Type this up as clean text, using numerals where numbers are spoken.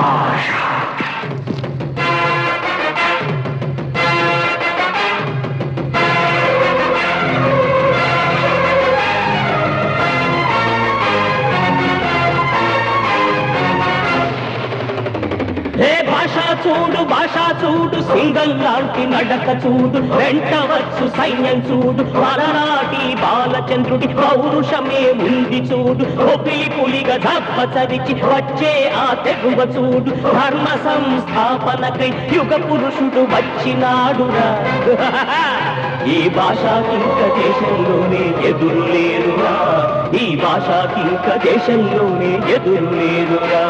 భాష. చూడు భాష చూడు సింగం లాంటి నడక చూడు వెంటవచ్చు సైన్యం చూడు మలనాటి బాలచంద్రుడి పౌరుషమే ఉంది చూడు ఒపిలి పులిగా దప్పచరిచి వచ్చే ఆ తెగువ చూడు ధర్మ సంస్థాపనకై యుగ పురుషుడు వచ్చినాడురా ఈ భాషకింక దేశంలోనే ఎదురు లేరురా ఈ భాషకింక దేశంలోనే ఎదురు లేరురా